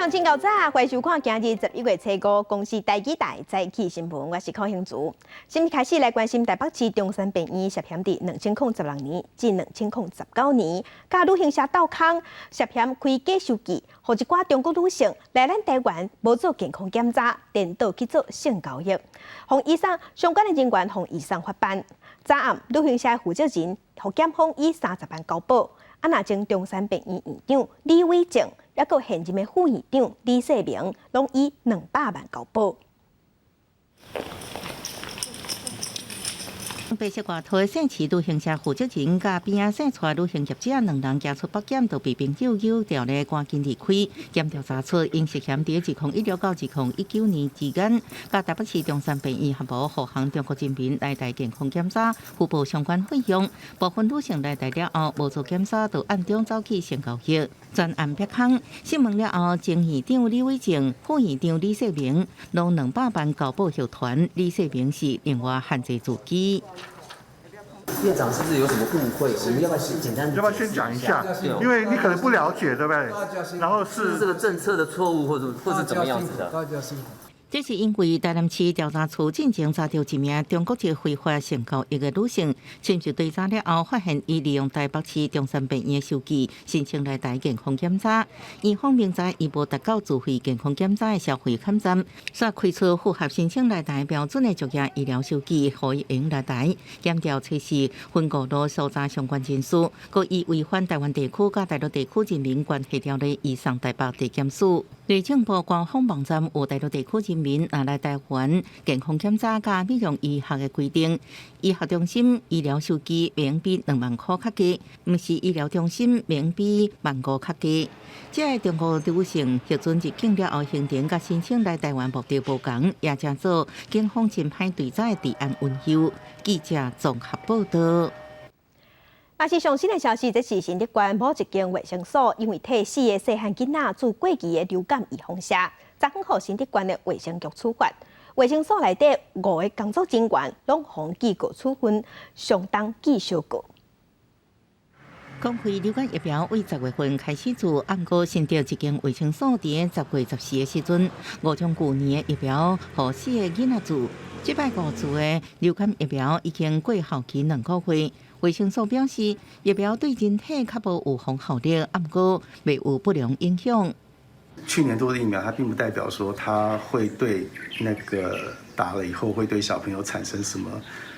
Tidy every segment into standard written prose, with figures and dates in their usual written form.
乡亲到早，欢迎收看今日11月初5公司台记台早起新闻，我是柯兴竹。先开始来关心台北市中山病院涉嫌伫2016年至2019年，甲女刑社斗空，涉嫌开假收据，互一寡中国女性来咱台湾无做健康检查，颠倒去做性交易，向以上相关的人员向以上发办。早暗，女刑社负责人互检方以30万交保。若前中山病院院长李伟正，也个现任的副院长李世明，拢以200万交保。白色外套的姓市女刑社负责人甲边仔姓带女性业者2人家出北检，都被朋友诱调咧，赶紧离开。检调查出，因涉嫌伫2016到2019年之间，甲台北市中山病院合谋护航中国人民来台健康检查，互报相关费用。部分女性来台了后，无做检查，就暗中走去性交易。专案曝光，讯问了后，前院长李伟正、副院长李世明，拢200万交保集团。李世明是另外限制自己。院长是不是有什么误会？我们要不要先简单？要不要先讲一下？因为你可能不了解，对不对？然后是这个政策的错误，或是怎么样子的？这是因为台南市调查处进前查到一名中国籍非法性交易的女性，亲自调查了后，发现伊利用台北市中山病院的收据申请来台健康检查。院方明知伊无达到自费健康检查的消费勘站，煞开出符合申请来台标准的职业医疗收据，可以用来台检调测试分误路搜查相关人士，故意违反台湾地区甲大陆地区人民关系条例移送台北地检署。内政部官方网站有大陆地区人民来台湾健康检查加美容医学的规定，医学中心医疗收据免比2万块较低，毋是医疗中心免比15000较低。这个中国女性核准入境了后，行程甲申请来台湾目的无同，也正做警方真歹对早的治安运休。记者综合报道。也是上新的消息，这是新竹县某一间卫生所，因为替4个细汉囡仔做过期的流感预防剂，昨昏互新竹县的卫生局处罚。卫生所内底5个工作人员拢互记过处分，相当记小过。公费流感疫苗为10月份开始做，按过新竹一间卫生所，伫10月14的时阵，5种旧年的疫苗互4个囡仔做。这摆5组的流感疫苗已经过效期2个月。卫生所表示，疫苗对人体较无预防效力，不过未有不良影响。去年多的疫苗，它并不代表说它会对那个打了以后会对小朋友产生什么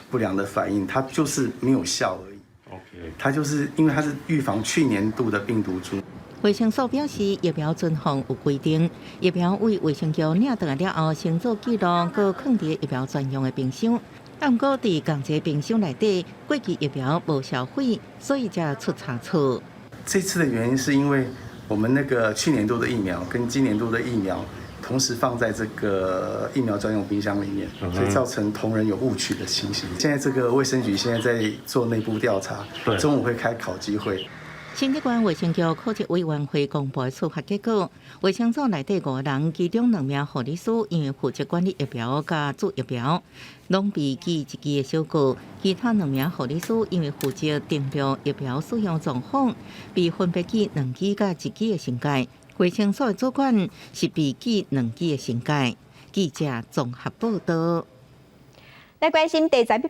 不良的反应，它就是没有效而已。OK， 它就是因为它是预防去年度的病毒株。卫生所表示，疫苗存放有规定，疫苗为卫生局领回来了后，先做记录，搁放伫疫苗专用的冰箱。不过，伫同一个冰箱内底，过期疫苗无销毁，所以才出差错。这次的原因是因为我们那个去年度的疫苗跟今年度的疫苗同时放在这个疫苗专用冰箱里面，所以造成同仁有误取的情形。现在这个卫生局现在在做内部调查，中午会开考绩会。新竹县卫生局考察委员会公布处罚结果，卫生所内底5个人，其中2名护理师因为负责管理疫苗甲做疫苗，拢被记1支的小过；其他2名护理师因为负责定标疫苗使用状况，被分别记2支甲1支的新界。卫生所的主管是被记2支的新界。记者综合报道。来关心第11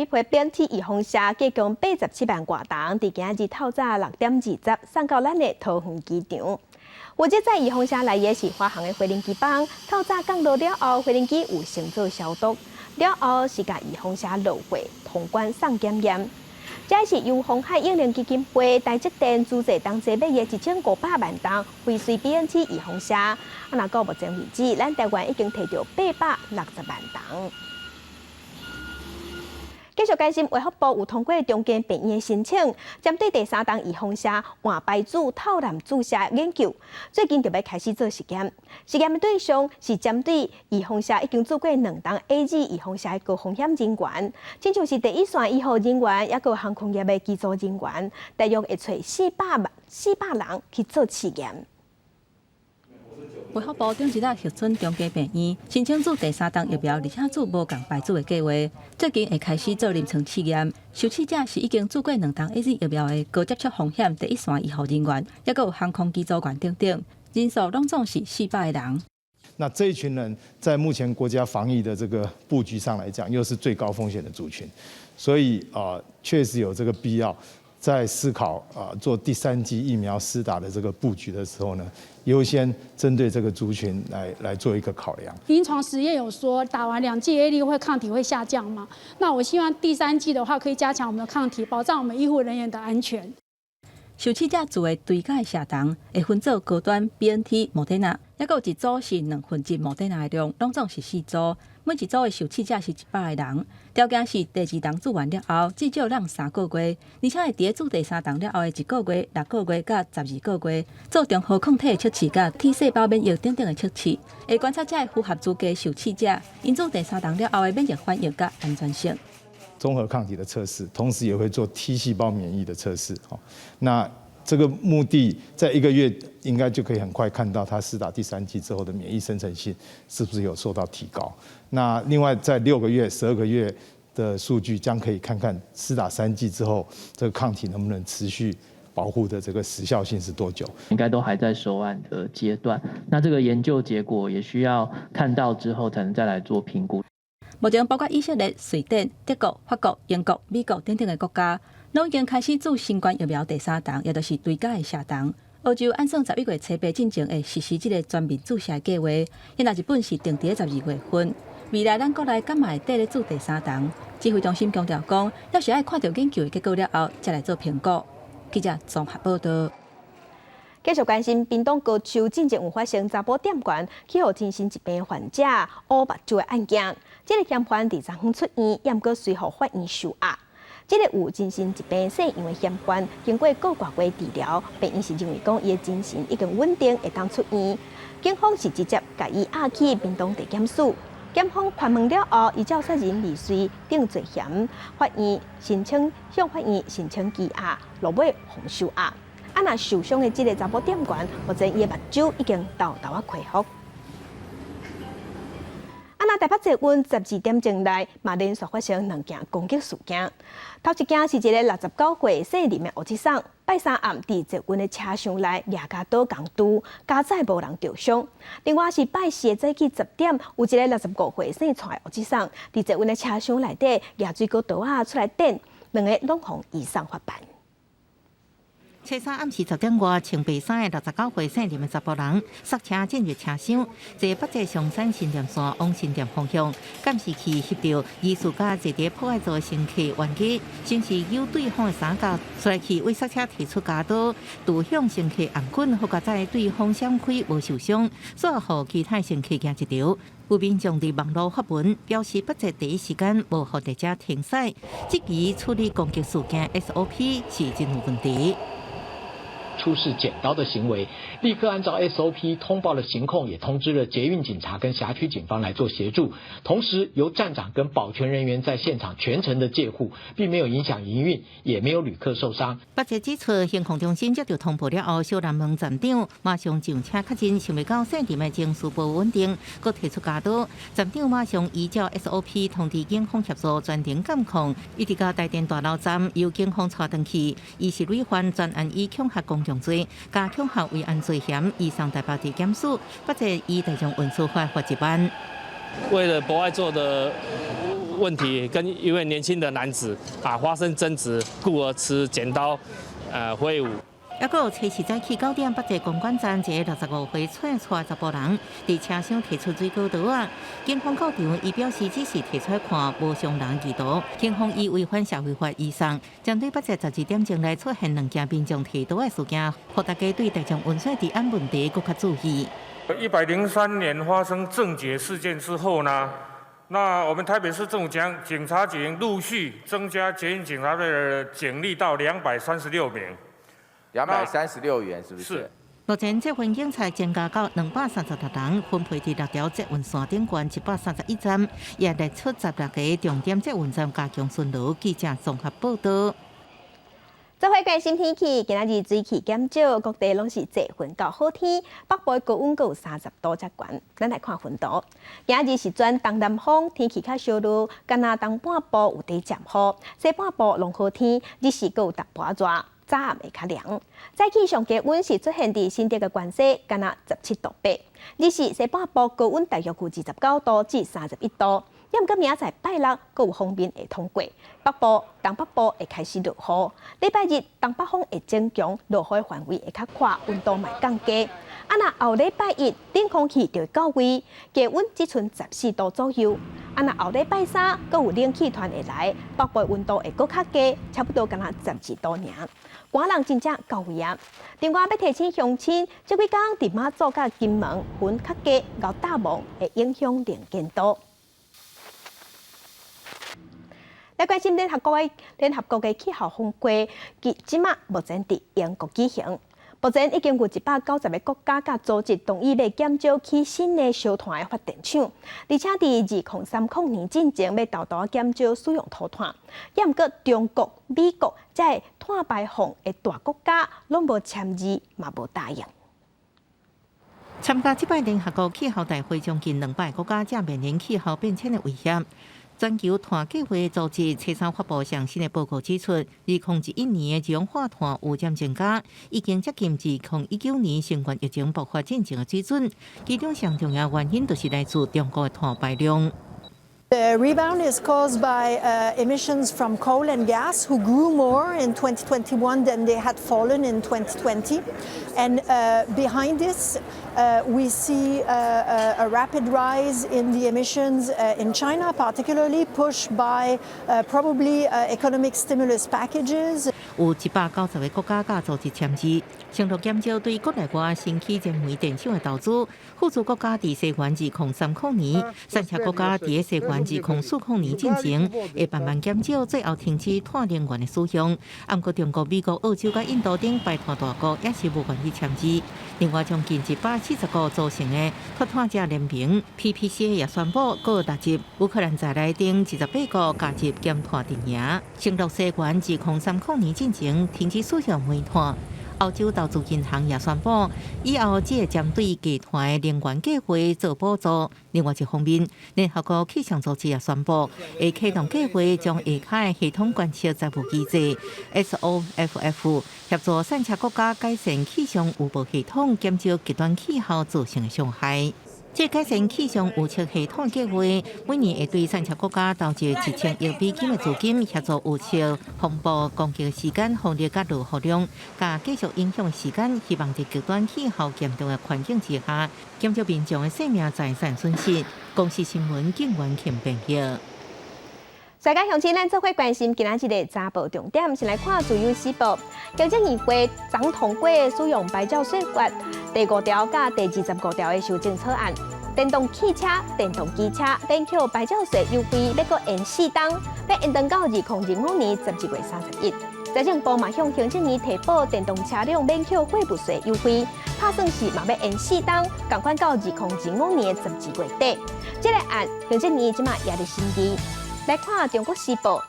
批变体预防剂，计共87万外重，伫今日透早6点20送到咱的桃园机场。负责在预防剂内的是华航的飞轮机帮，透早降落了后，飞轮机有先做消毒，了后是甲预防剂落货通关送检验。这是由鸿海应用基金会台积电资助同齐买的1500万重辉瑞 BNT 预防剂，若到目前为止，咱台湾已经摕到860万重。继续关心，卫福部有通过中间病院的申请，针对第3档预防剂换白组透蓝注射研究，最近就要开始做实验。实验的对象是针对预防剂已经做过2档 AZ 预防剂的高风险人员，亲像是第一线医护人员，也有航空业的机组人员，大约会找400人去做试验。卫福部顶一日核准中基病院申请做第3档疫苗，而且做无共牌子的计划，最近会开始做临床试验。受试者是已经做过2档 AZ 疫苗的高接触风险第一线医护人员，也有航空机组员等等。人数拢总是400个人。那这一群人在目前国家防疫的这个布局上来讲，又是最高风险的族群，所以确实有这个必要。在思考做第3剂疫苗施打的这个布局的时候呢，优先针对这个族群来做一个考量。临床实验有说，打完2剂 A 会抗体会下降嘛？那我希望第3剂的话，可以加强我们的抗体，保障我们医护人员的安全。受试者做的对解下档会分做高端 BNT、莫德纳，还有一组是2分之莫德纳的量，拢总是4组。每一组的受试者是100个人，条件是第2档做完了后，至少让3个月，而且会伫做第3档了后的1个月、6个月、甲12个月，做中和抗体的测试、甲 T 细胞免疫等等的测试，会观察这符合资格受试者因做第3档了后的免疫反应甲安全性。综合抗体的测试，同时也会做 T 细胞免疫的测试。那这个目的在1个月应该就可以很快看到他施打第3剂之后的免疫生成性是不是有受到提高。那另外在6个月、12个月的数据将可以看看施打3剂之后这个抗体能不能持续保护的这个时效性是多久？应该都还在收案的阶段。那这个研究结果也需要看到之后才能再来做评估。目前包括以色列、瑞典、德国、法国、英国、美国等等的国家，拢已经开始做新冠疫苗第3档，也就是对解的下档。澳洲按算11月初8进前会实施这个全面注射的计划，因那日本是定伫12月份。未来咱国内敢嘛会缀咧做第3档？指挥中心强调讲，要是爱看到研究的结果了后，才来做评估。记者综合报道。继续关心屏东高手进前有发生查甫店员去互精神疾病患者乌目睭的案件，这个嫌犯伫昨昏出院，验过随后法院受押。这个有精神疾病摄样的嫌犯，经过各外国治疗，病院是认为讲伊的精神已经稳定，会当出院。警方是直接甲伊押去屏东地检署。检方盘问了后，依照杀人未遂定罪嫌，法院向法院申请羁押，落尾防受押。若受伤的这个查甫店员，目前伊的目睭已经豆豆啊恢复。台北捷运12点钟内，嘛连续发生2件攻击事件。头一件是一个69岁姓林的乌先生，拜三暗伫捷运的车厢内举家刀共拄，加载无人受伤。另外是拜四早起10点，有一个65岁姓蔡的乌先生，伫捷运的车厢内底举水果刀啊出来点，2个拢互移送法办。初三暗时10点外，穿白衫的69岁姓林的查甫人塞车进入车厢，坐北捷上山新店线往新店方向，监视器翕到疑似甲坐伫破坏座的乘客冤家，先是由对方的三角出来去为塞车提出家刀，拄向乘客按棍，好甲在对方闪开无受伤，随后其他乘客行一条。有民众伫网络发文表示，北捷第一时间无互大家停驶，积极处理攻击事件 SOP 是真有问题。出示剪刀的行为，立刻按照 SOP 通报了行控，也通知了捷运警察跟辖区警方来做协助。同时，由站长跟保全人员在现场全程的戒护，并没有影响营运，也没有旅客受伤。北捷指出，行控中心接到通报了后，小南门站长马上上车确认，想袂到姓林的情绪不稳定，佮提出家刀。站长马上依照 SOP 通知警方协助专程监控，一直到台电大楼站由警方带回去。伊是累犯专案以恐吓公罪，加恐吓危安罪嫌，移送台北地检署，北捷以大众运输法罚1万。为了博爱座的问题，跟一位年轻的男子发生争执，故而持剪刀挥舞。还有初时早起9点，北捷公馆站一个65岁串错查甫人伫车厢提出水果刀啊！警方到场，伊表示只是提出来看，无伤人意图。警方以违反社会法移送，针对北捷12点钟内出现2件民众提刀的事件，呼大家对大众运输治安问题更加注意。103年发生正捷事件之后呢，那我们台北市政府警察局陆续增加捷运警察队的警力到236名。236元是不是？是。目前捷运警察增加到236人，分配伫6条捷运线顶悬131站，也列出16个重点捷运站加强巡逻。记者综合报道。做伙关心天气，今仔日水气减少，各地拢是侪云到好天，北部高温有30度才悬。咱来看云图，今仔日是转东南风，天气较小热，干那东半部有地渐雨，西半部拢好天，日时有淡薄热。早暗会较凉。早起上低温是出现伫新竹的关西，敢若17度8。日时西半部高温大约有29度至31度。要毋过明仔载拜六，阁有风面会通过，北部、东北部会开始落雨。礼拜日东北风会增强，落雨范围会较宽，温度嘛降低。若后礼拜一冷空气就会到位，低温只剩14度左右。若后礼拜三，阁有冷气团会来，北部温度会阁较低，差不多敢若12度尔。寒人真正够危险。另外，要提醒乡亲，这几天伫马祖甲金门云较低，熬大雾会影响能见度。来关心联合国的气候峰会，即马目前伫英国举行。目前已经有190个国家甲组织同意要减少起新的烧炭的发电厂，而且伫2030年进前要大大减少使用土炭。也毋过中国、美国这碳排放的大国家拢无签字，嘛无答应。参加这摆联合国气候大会，将近200国家正面临气候变迁的威胁。全球碳计划组织车三发布上新的报告指出，2011年的二氧化碳有渐增加，已经接近2019年新冠疫情爆发之前的水准。其中上重要原因就是来自中国的碳排量。The rebound is caused by emissions from coal and gas, who grew more in 2021 than they had fallen in 2020. And behind this, we see a rapid rise in the emissions in China, particularly pushed by probably economic stimulus packages. 有190个国家甲组织签字，承诺减少对国内外新起燃煤电厂的投资。富足国家伫西元2030年，三峡国家伫西元2040年进前，会慢慢减少，最后停止碳能源的使用。不过，中国、美国、澳洲甲印度等排碳大国也是无愿意签字。另外，将近170个组成的脱碳者联盟 （PPCA） 也宣布，各踏入乌克兰在内等28个加入减碳阵营，承诺西元2030年进前停止使用煤炭。澳洲投资银行也宣布，以后只会针对低碳的能源计划做补助。另外一方面，联合国气象组织也宣布，会启动计划，将下骹系统观测财务机制 （SOFF） 协助三峡国家改善气象预报系统，减少极端气候造成的伤害。这改善气象预测系统计划，每年会对三峡国家投入1000亿美金的资金，协助预测风暴攻击的时间、风力甲落雨量，甲继续影响的时间，希望在极端气候严重的环境之下，减少民众的生命财产损失。公视新闻警员김병혁。大家乡亲，咱做伙关心今仔日的早报重点，先来看自由时报。行政议会昨通过使用牌照税法第5条甲第25条的修正草案，电动汽车、电动机车免扣牌照税优惠，要搁延4档，要延长到2025年11月31日。财政部嘛向行政院提报电动车辆免扣货物税优惠，拍算是嘛要延4档，共款到2025年12月底。这个案行政院即马也伫审议。来看《中国时报》，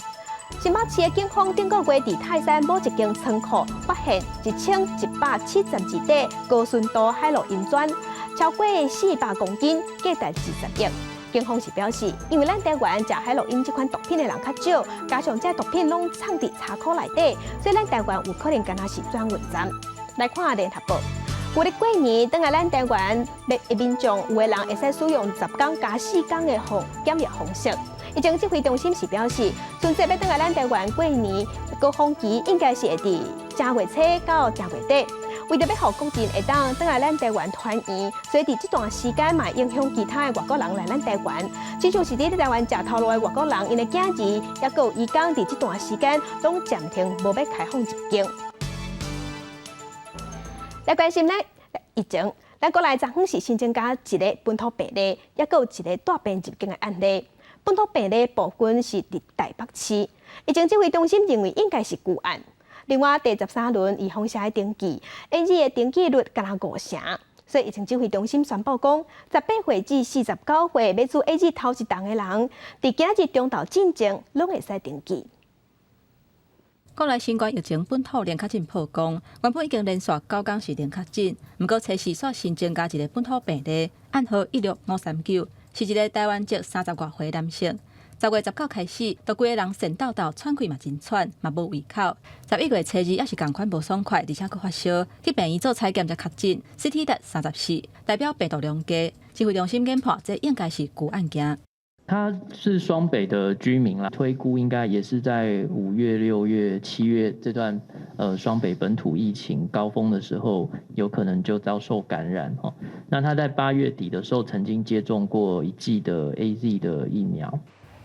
新北市的警方顶个月伫泰山某一间仓库发现1172块高纯度海洛因砖，超过400公斤，价值20亿。警方是表示，因为咱台湾食海洛因这款毒品的人较少，加上这毒品拢藏伫车库内底，所以咱台湾有可能敢若是转运站。来看《联合报》。有咧过年，等下咱台湾民众有个人会使使用10天加4天的检疫方式。疫情指挥中心是表示，春节要等下咱台湾过年高峰期，应该是会伫正月初到正月底。为着要互国人会当等下咱台湾团圆，所以伫这段时间嘛影响其他的外国人来咱台湾。就像是伫台湾食头路的外国人，因的假日也有移工伫这段时间拢暂停无要开放入境。来关心咱疫情，咱国内昨昏是新增加一个本土病例，也有一个大病入境的案例。本土病例部分是伫台北市，疫情指挥中心认为应该是旧案。另外，第13轮预防社的登记，A2的登记率敢若5成，所以疫情指挥中心宣布讲，18岁至49岁要做 A2头一档的人，伫今日中昼进前拢会使登记。国内新冠疫情本土零确诊曝光，原本已经连续9天是零确诊，不过初时煞新增加一个本土病例，暗号16539，是一个台湾籍30多岁男性。10月19开始，都规个人神叨叨喘气嘛真喘，嘛无胃口。11月初2也是同款无爽快，而且佫发烧，去病院做采检才确诊 CT 值34，代表病毒量低。指挥中心研判，这应该是旧案件。他是双北的居民啦，推估应该也是在5月、6月、7月这段双北本土疫情高峰的时候，有可能就遭受感染哦。那他在8月底的时候曾经接种过1剂的 AZ 的疫苗。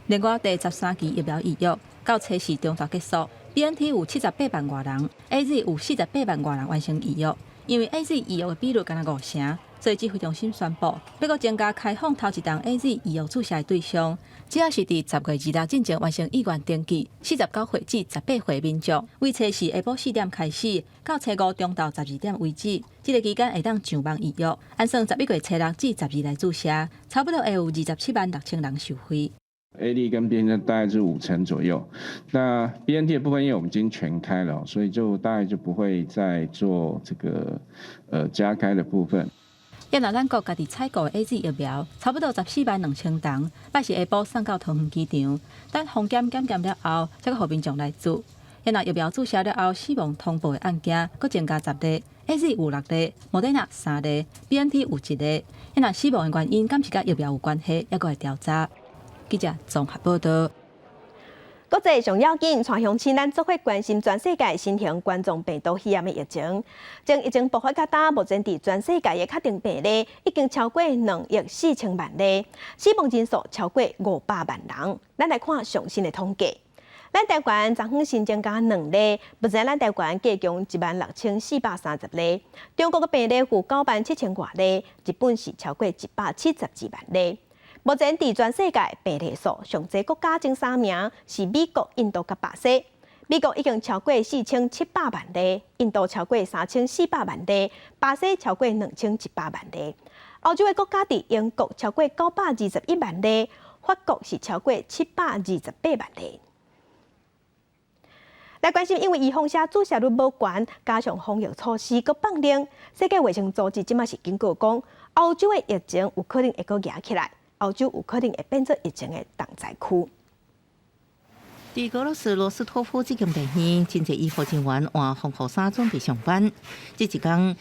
另外第13期疫苗预约到初4中旬结束 ，BNT 有78万外人 ，AZ 有48万外人完成预约，因为 AZ 预约的比率敢若5成。所以指挥中心宣布，要阁增加开放头一档 AZ 医药注射的对象，只要是伫10月2日进前完成意愿登记，49岁至18岁民众，为初4下晡4点开始，到初5中昼12点为止。这个期间会当上网预约，按算11月初6至12来注射，差不多会有27万6千人受惠。AD 跟 BNT 大概是5成左右，那 BNT 的部分因为我们已经全开了，所以就大概就不会再做这个加开的部分。因若咱国家己采购的 AZ 疫苗，差不多14万2千吨，摆是下晡送到桃园机场，等封检了后，才阁互民众来注。因若疫苗注射了后死亡通报的案件，阁增加10例 ，AZ 有6例，莫德纳3例 ，BNT 有1例。因若死亡的原因敢是甲疫苗有关系，还阁会调查。记者综合报道。国际上要紧，传向亲咱做伙关心全世界新型冠状病毒肺炎的疫情。疫情爆发较大，目前伫全世界的确定病例已经超过2亿4千万例，死亡人数超过500万人。咱来看上新的统计。咱台湾昨昏新增加2例，目前咱台湾计共16430例。中国的病例有97000多例，日本是超过172万例。目前伫全世界病例数上济国家前3名是美国、印度甲巴西。美国已经超过4700万例，印度超过3400万例，巴西超过2100万例。欧洲的国家伫英国超过921万例，法国是超过728万例。来关心，因为预防车注射率无悬，加上防疫措施搁放冷，世界卫生组织即马是警告讲，欧洲的疫情有可能会搁压起来。欧洲有可能会变作疫情的重灾区。伫俄罗斯罗斯托夫这间病院，真侪医护人员换防护衫准备上班。这一天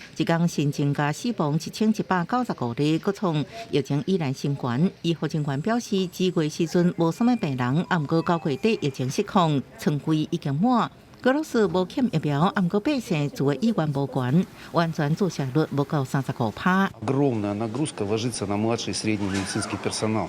新增加死亡1195例，各创疫情依然升悬。医护人员表示，2月时阵无什么病人，毋过9月底疫情失控，床柜已经满。俄罗斯无欠疫苗，毋过百姓自的意愿无悬，完全注射率无够35%。Огромная нагрузка ложится на младший и средний медицинский персонал.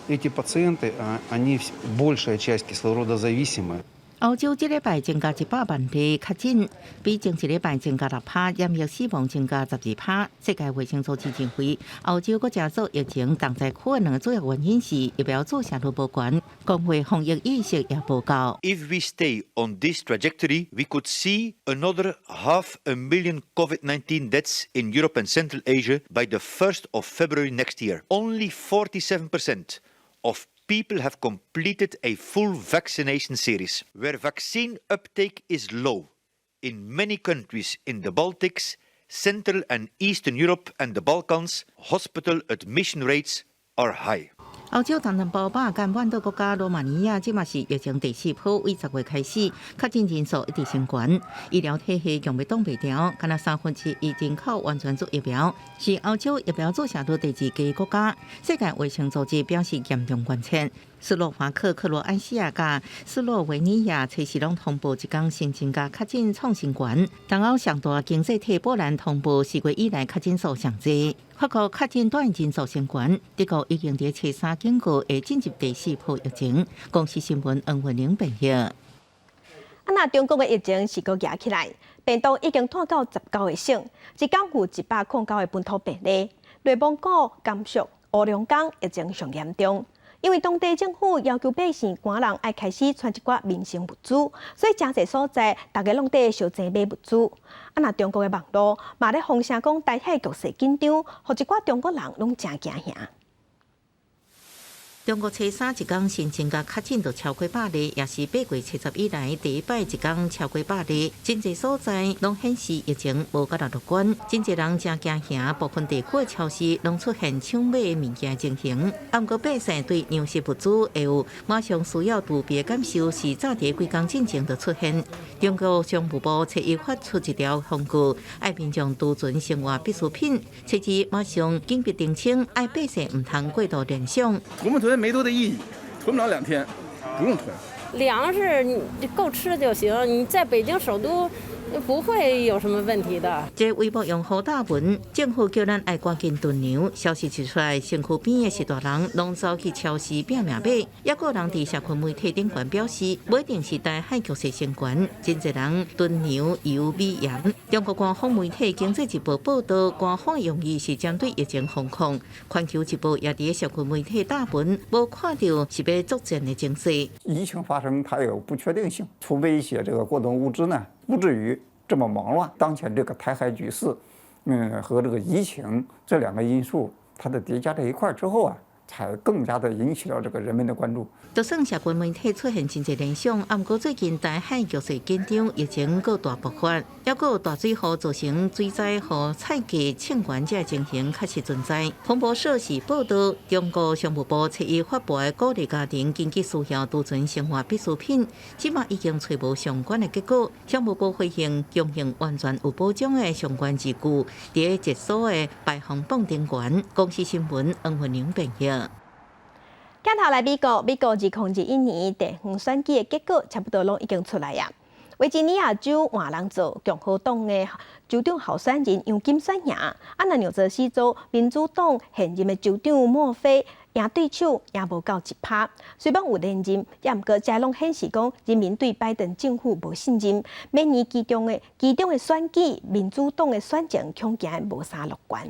Эти пациенты, они большая часть кислородозависимы. 欧洲这礼拜增加100万例确诊，比前一礼拜增加6%，染疫死亡增加12%。世界卫生组织认为，欧洲国家做疫情重灾区的2个主要原因是疫苗注射率无悬，工会防疫意识也无够。If we stay on this trajectory, we could see another 500,000 COVID-19 deaths in Europe and Central Asia by the 1st of February next year. Only 47% of people have completed a full vaccination series, where vaccine uptake is low. In many countries in the Baltics, Central and Eastern Europe and the Balkans, hospital admission rates are high. 欧洲东南部巴尔干半岛国家罗马尼亚，即嘛是疫情第4波，为10月开始，确诊人数一直升悬，医疗体系强要挡袂牢，敢若1/3人口完全做疫苗，是欧洲疫苗注射率第2低国家。世界卫生组织表示严重关切。斯洛伐克、克罗埃西亚甲斯洛维尼亚初时拢通报一天新增加确诊创新悬。东欧上大经济体波兰通报4月以来确诊数上济。法国确诊短人数升悬，德国已经伫初3警告会进入第4波疫情。公司新闻黄文玲报道。那中国的疫情是搁压起来，病毒已经传到19个省，一天有109个本土病例。内蒙古、甘肃、乌龙岗疫情上严重。因为当地政府要求百姓、官人爱开始传一寡民生物资，所以真侪所在大家拢在烧钱买物资。那中国的网络嘛咧风声讲台海局势紧张，互一寡中国人拢真惊吓。中国初三一天新增加确诊就超过100例，也是8月初10以来第一摆一天超过100例。真侪所在拢显示疫情无甲乐观，真侪人正惊吓，部分地区的超市拢出现抢买物件情形。不过百姓对粮食物资会有马上需要度别感受，是早伫几天之前就出现。中国商务部初一发出一条通告，爱民众储存生活必需品，初二马上紧急澄清，爱百姓唔通过度联想。我们囤没多大意义，囤不了2天，不用囤。粮食你够吃就行，你在北京首都不会有什么问题的。这微博用户大文，政府叫咱爱赶紧囤粮。消息一出来，身躯边的是大人拢走去超市拼命买，也有人伫社群媒体顶悬表示，不一定是台海局势升悬，真侪人囤牛、油、米、盐。中国官方媒体《经济日报》报道，官方用意是针对疫情防控。环球日报也伫社群媒体大文，无看到是要作战的情势。疫情发生，它有不确定性，储备一些这个过冬物资呢，不至于这么忙乱。当前这个台海局势，和这个疫情这2个因素，它的叠加在一块之后啊，才更加的引起了这个人们的关注。就算社群媒体出现真侪联想，不过最近台海局势紧张，疫情搁大爆发，也搁有大水河造成水灾和菜价抢悬这情形确实存在。彭博社是报道，中国商务部初一发布的鼓励家庭紧急需要储存生活必需品，即马已经找无相关的结果。商务部回应，供应完全有保障的相关字句，伫个一所的排行榜顶悬。公司新闻黄文玲编译。镜头来美国，2021年地方选举的结果差不多拢已经出来呀。维吉尼亚州换人做共和党的州长候选人杨金选赢，那纽泽西州民主党现任的州长莫菲赢对手赢无到1%。虽然有连任，也毋过这拢显示讲人民对拜登政府无信任。明年其中的选举，民主党的选情恐惊无啥乐观。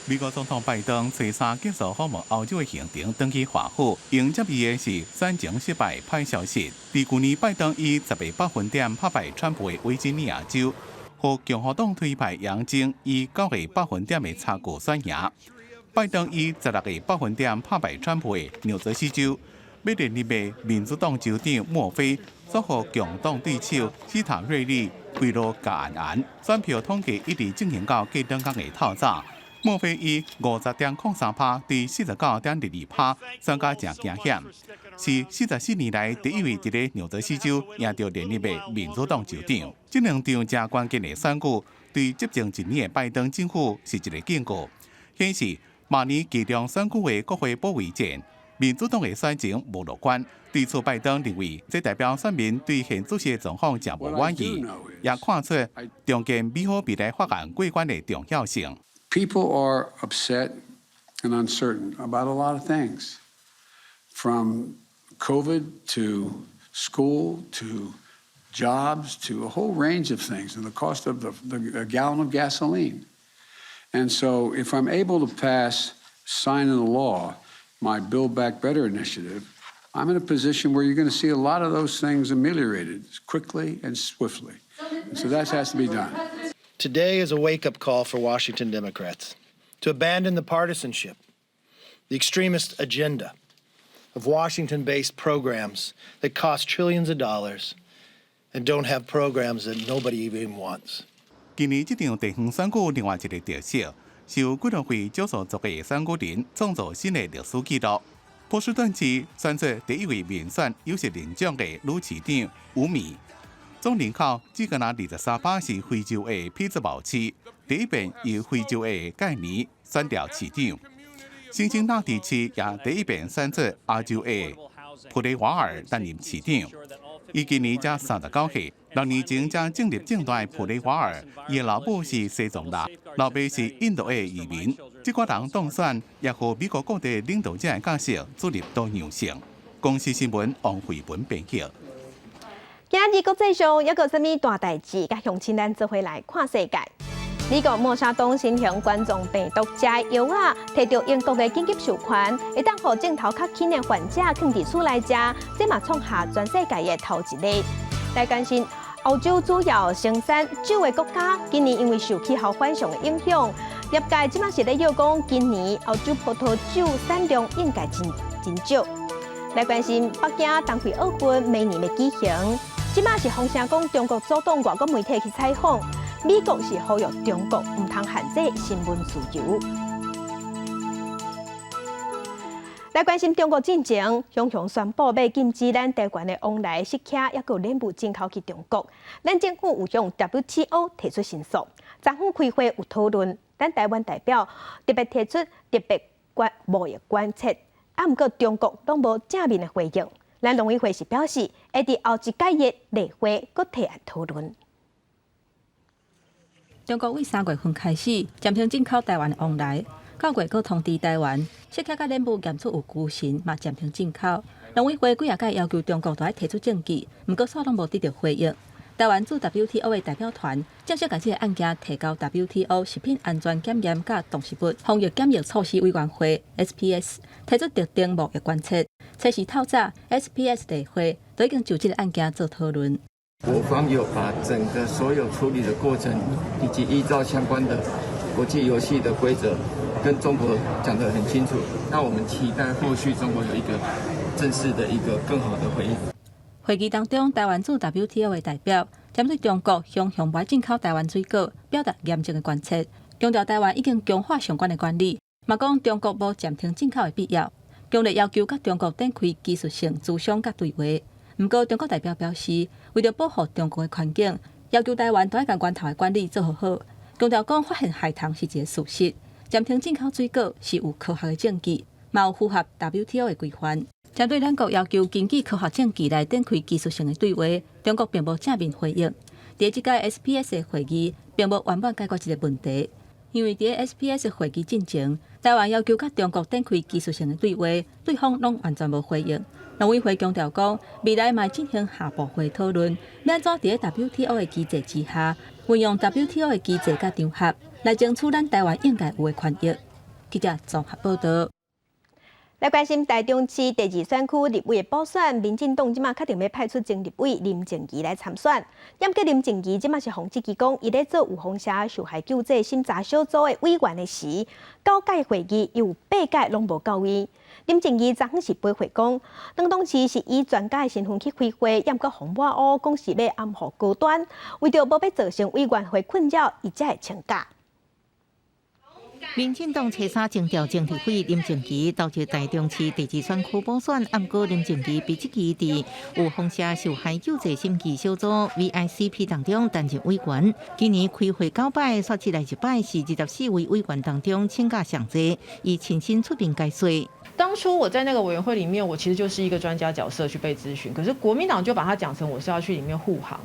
美国总统拜登初三结束访问欧洲的行程，登机华府，迎接伊的是选情失败歹消息。伫去年，拜登以10个百分点打败川普的维吉尼亚州，和共和党推派杨晶以9个百分点的差距选赢。拜登以16个百分点打败川普的纽泽西州，要连任的民主党州长莫菲，所和共党对手希塔瑞利归路加安，选票统计一直进行到过两天的透早。莫菲以50.03%对49.22%选到正惊险，是44年来第一位伫个纽泽西州赢到连任的民主党州长。这2场正关键的选举，对执政1年的拜登政府是一个警告，显示明年其中选举的国会保卫战，民主党的选情无乐观。对此，拜登认为这代表选民对现主席的状况真无满意，也看出重建美好未来法案过关的重要性。People are upset and uncertain about a lot of things, from COVID to school to jobs to a whole range of things, and the cost of a gallon of gasoline. And so if I'm able to sign into law, my Build Back Better initiative, I'm in a position where you're going to see a lot of those things ameliorated quickly and swiftly. And so that has to be done. Today is a wake-up call for Washington Democrats to abandon the partisanship, the extremist agenda of Washington-based programs that cost trillions of dollars and don't have programs that nobody even wants. 今年这场地方选举另外一个特色，是由几多位少数族裔选举人创造新的历史纪录。波士顿市选出第一位民选优秀领奖的女市长吴米。总人口只敢拿23%是非洲的匹兹堡市，第一遍由非洲的盖尼选调市长。辛辛那提市也第一遍选出亚洲的普雷瓦尔担任市长。伊今年才39岁，6年前才进入政坛的普雷瓦尔，伊的老母是西藏人，老爸是印度的移民。这群人当选，也和美国各地领导者的角色注入多样性。公司新闻王慧文编辑。今日国际上有个什么大代志？甲乡亲咱做回来看世界。美国默沙东新型冠状病毒食药啊，摕到英国的紧急授权，会当互镜头较轻的患者放伫厝内食，这嘛创下全世界的头一例。来关心欧洲主要生产酒的国家，今年因为受气候反常的影响，业界即马是咧要讲，今年澳洲葡萄酒产量应该真少。来关心北京冬季奥运明年的举行，即马是风声讲中国主动外国媒体去采访，美国是呼吁中国唔通限制新闻自由。来关心中国进程，雄雄宣布要禁止咱台湾的往来食客，也有领物进口去中国。咱政府有向 WTO 提出申诉，昨昏开会有讨论，咱台湾代表特别提出特别贸易观察，啊，毋过中国拢无正面的回应。咱农委会是表示，会伫后一届月例会搁提案讨论。中国为3月份开始暂停进口台湾的往来。9月，佫通知台湾，食客甲领物验出有居心，嘛暂停进口。农委会几啊届要求中国都爱提出证据，毋过煞拢无得到回应。台湾驻 WTO 的代表团正式将这个案件提交 WTO 食品安全检验甲动植物防疫检疫措施委员会 SPS， 提出特定贸易观察。测试透早 SPS 例会都已经就这个案件做讨论。我方有把整个所有处理的过程，以及依照相关的国际游戏的规则，跟中国讲得很清楚。那我们期待后续中国有一个正式的一个更好的回应。会议当中，台湾驻 WTO 的代表针对中国向不爱进口台湾水果表达严正的关切，强调台湾已经强化相关的管理，嘛讲中国无暂停进口的必要，强烈要求甲中国展开技术性磋商甲对话。不过，中国代表表示，为了保护中国的环境，要求台湾都要将源头的管理做好，强调讲发现海棠是一个事实，暂停进口水果是有科学的证据，嘛有符合 WTO 的规范。针对咱国要求根据科学证据来展开技术性的对话，中国并无正面回应。在这届 SPS 的会议，并无完满解决这个问题，因为在 SPS 的会议进程，台湾要求甲中国展开技术性的对话，对方拢完全无回应。农委会强调讲，未来嘛进行下部会讨论，要安怎在 WTO 的机制之下，运用 WTO 的机制甲场合，来争取咱台湾应该有的权益。记者综合报道。来关心台中市第2选区立委的补选，民进党即马确定要派出前立委林静怡来参选。因过林静怡即马是洪志基讲，伊咧做有风社受害救济审查小组的委员的时，9届会议有8届拢无到位。林静怡昨昏是背回讲，当时是以专家的身份去开会，因过洪抹乌讲是要暗号高端，为着无要造成委员会困扰，伊才会请假。民进党初3征调前立委林静怡投入台中市第2选区补选，不过林静怡被即期伫有风社受害救济审议小组 VICP 当中担任委员。今年开会9摆，煞只来1摆，是24位委员当中请假上济，伊亲身出面解说。当初我在那个委员会里面，我其实就是一个专家角色去被咨询，可是国民党就把它讲成我是要去里面护航。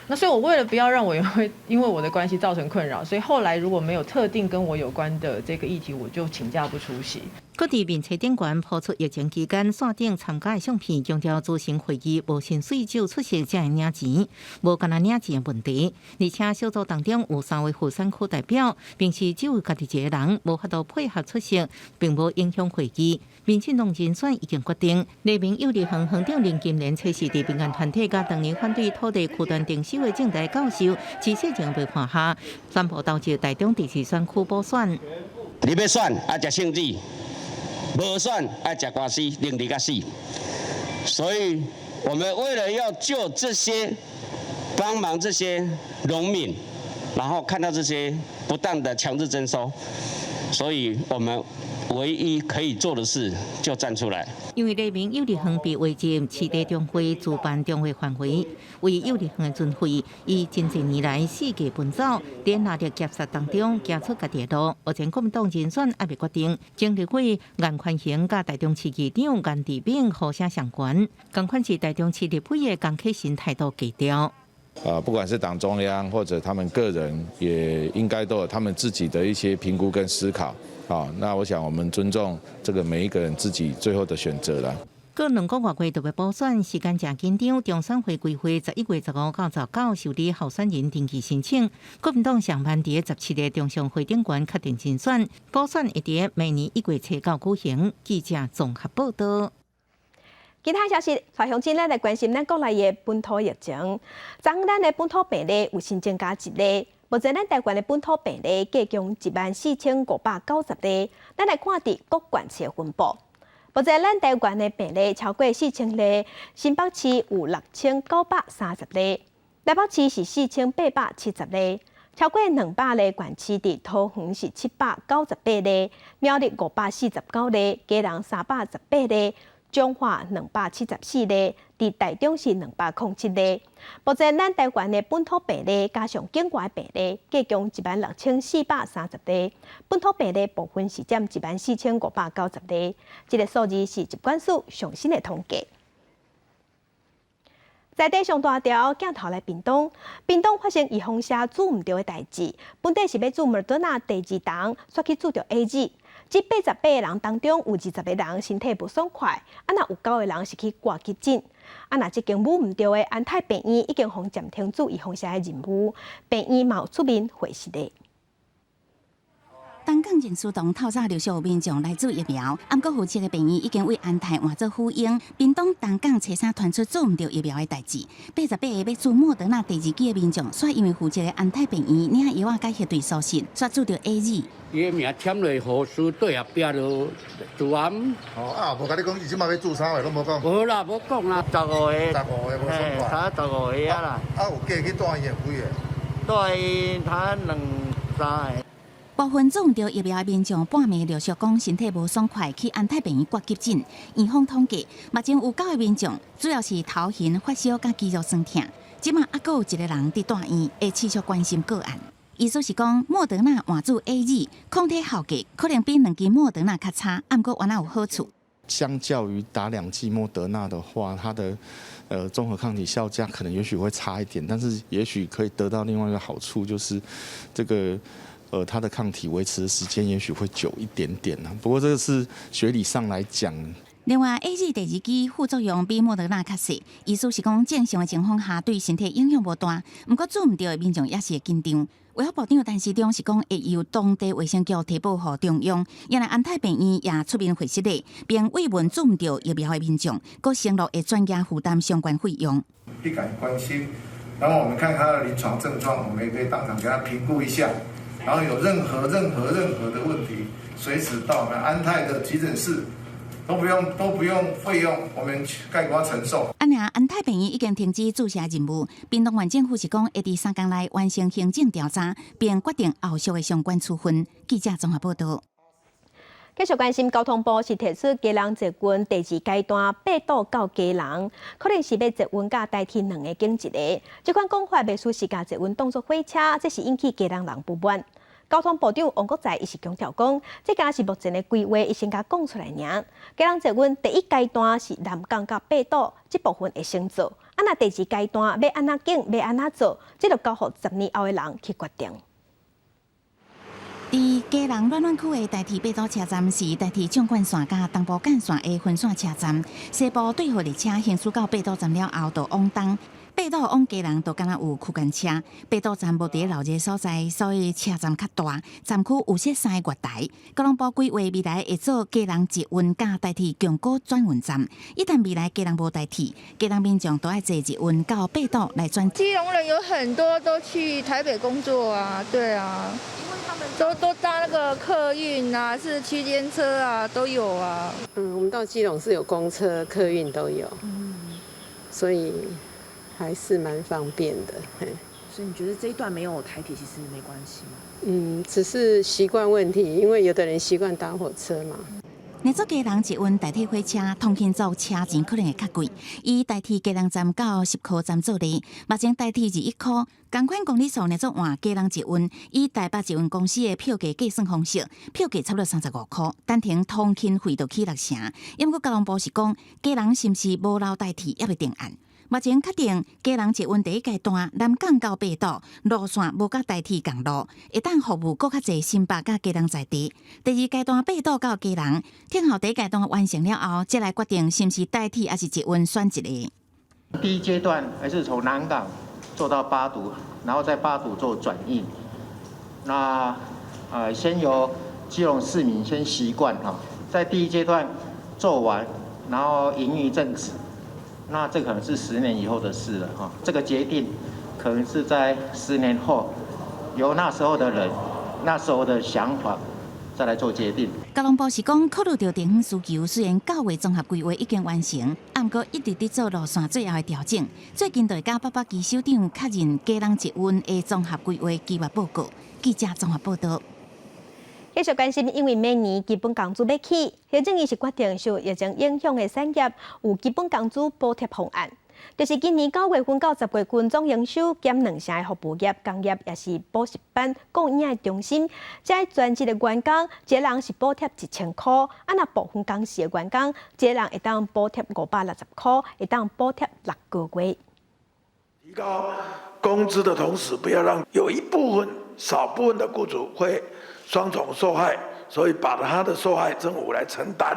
那所以，我为了不要让委员会因为我的关系造成困扰，所以后来如果没有特定跟我有关的这个议题，我就请假不出席。各地面车顶悬抛出疫情期间线顶参加的相片，强调组成会议无限水酒出席才会领钱，无干那领钱的问题。而且小组当中有3位副选区代表，平时只有家己一个人，无法度配合出席，并无影响会议。民进党人选已经决定，内面有立行行长林金莲测试地民间团体甲当年反对土地区段定收的政大教授，自细前被看下，宣布投入台中第4选区补选。你要选爱食圣旨，无选爱食瓜丝，另离个死。所以，我们为了要救这些，帮忙这些农民，然后看到这些不当的强制征收，所以我们唯一可以做的事就站出来。因为内面有立行被围进市地中会主办中会范围，为有立行的尊会，以近1年来4届奔走，在哪力夹杀当中行出家己的路。目前国民党人选还未决定，经立会颜宽恒甲台中市议长颜志炳互相相关，同款是台中市立委的江启臣态度低调。不管是党中央或者他们个人，也应该都有他们自己的一些评估跟思考。那我想我们尊重这个每一个人自己最后的选择啦。过2个月就要补选，时间真紧张。中选会规划11月15到19受理候选人登记申请。国民党上班伫17个中常会顶悬确定竞选，补选会伫明年1月初9举行。记者综合报道。其他消息，台乡亲咱来关心咱国内的本土疫情。昨咱的本土病例有新增加1例，目前咱台湾的本土病例计共14590例，咱来看伫各县市的分布。目前咱台湾的病例超过4000例，新北市有6930例，台北市是4870例，超过200例县市伫桃园是798例，苗栗549例，基隆318例。彰化274例，伫台中是207例。目前咱台湾的本土病例加上境外病例，计共16430例。本土病例部分是占14590例。这个数字是疾管署上新的统计。在地上大条镜头来屏东发生预防车注唔到的代志，本地是要注莫德纳第2档，却去注着 AZ。这88个人当中，有20个人身体不爽快，若有9个人是去挂急诊。若这间武唔对的安泰病院已经互暂停做预防车的任务，病院嘛有出面回实的。东港认输动透早陆续有民众来做疫苗，不过负责的病院已经为安泰换做呼应。屏东东港车衫传出做唔到疫苗的代志，88个要做莫德纳第2剂的民众，煞因为负责的安泰病院领药甲核对属实，煞做到 AZ。伊个名签落护士对后壁就自然。无甲你讲，伊即马要做啥个，拢无讲。无啦，无讲啦，15个。15个无算快。他15个啊啦。有计去带医院几个？带他2、3个。部分做唔到疫苗的民众，半暝陆续讲身体无爽快，去安泰病院挂急诊。院方统计，目前有9个民众，主要是头晕、发烧甲肌肉酸痛。即马还佫有1个人伫大院，会持续关心个案。意思是讲，莫德纳换做 AZ， 抗体效果可能比2剂莫德纳较差，不过原来有好处。相较于打2剂莫德纳的话，它的综合抗体效价可能也许会差一点，但是也许可以得到另外一个好处，就是这个它的抗体维持的时间也许会久一点点呢。不过这个是学理上来讲。另外 ，AZ 第2剂副作用比莫德纳较细，意思是讲正常的情况下对身体影响无大，不过做唔到的民众也是会紧张。卫福部长陈时中是讲会由当地卫生局提报予中央，原来安泰病院也出面回实例，并慰问做唔到疫苗的民众，佮承诺会专家负担相关费用。一感关心，然后我们看他的临床症状，我们也可以当场给他评估一下，然后有任何的问题，随时到我们安泰的急诊室。都不用费用，我们概括承受。安泰病院已经停止注射任务，屏东县政府是讲会伫3天内完成行政调查，并决定后续的相关处分。记者综合报道。继续关心交通部是提出基隆捷运第2阶段8堵到基隆，可能是要捷运甲代替2个经一个。这款讲法未属实甲捷运当作火车，这是引起基隆人不满。交通部长王国材伊是强调讲，这敢是目前的规划，伊先甲讲出来尔。基隆捷运第1阶段是南港甲8堵，这部分会先做。若第2阶段要安怎行，要安怎做，这就交予10年后的人去决定。伫基隆暖暖区的代替8堵车站是代替纵贯线甲东部干线的分线车站，西部对号列车行驶到8堵站了后，就往东。8堵往基隆就敢若有区间车，8堵站无伫闹热所在，所以车站较大。站区有设3个月台，交通部规划未来会做基隆捷运甲代替强果转运站。一旦未来基隆无代替，基隆民众都爱坐捷运到8堵来转。基隆人有很多都去台北工作啊，对啊，都搭那个客运啊，是区间车啊，都有啊。我们到基隆是有公车、客运都有，所以。还是蛮方便的，所以你觉得这一段没有台铁其实没关系吗？只是习惯问题，因为有的人习惯搭火车嘛。若做基隆捷运代替火车，通勤族车钱可能会较贵。以代替基隆站到10块站做例，目前代替21块。同款公里数若做换基隆捷运，以台北捷运公司的票价计算方式，票价差不多35块，单程通勤费就去6成。因过交通部是讲，基隆是毋是无留代替，也未定案。目前确定基隆捷运第1阶段南港到8堵路线无甲代替共路，会当服务更较侪新北甲基隆在地。第2阶段8堵到基隆，听候第1阶段完成了后，再来决定是毋是代替还是捷运选一个。第1阶段还是从南港做到八堵，然后在八堵做转运。那先由基隆市民先习惯在第1阶段做完，然后营运一阵子。那这可能是10年以后的事了这个决定可能是在10年后由那时候的人、那时候的想法再来做决定。交通部是讲，考虑到地方需求，虽然9月综合规划已经完成，不过一直伫做路线最后的调整。最近就交北北基首长确认佳人捷运的综合规划计划报告。记者综合报道。继续关心，因为明年基本工资要起，行政院是决定受疫情影响的产业有基本工资补贴方案。就是今年9月份到10月份，总营收减2成的服务业、工业也是补习班、供应的中心，这全职的员工，一个人是补贴1000块，若部分工时的员工，一个人会当补贴560块，会当补贴6个月。提高工资的同时，不要让有少部分的雇主会双重受害，所以把他的受害政府来承担。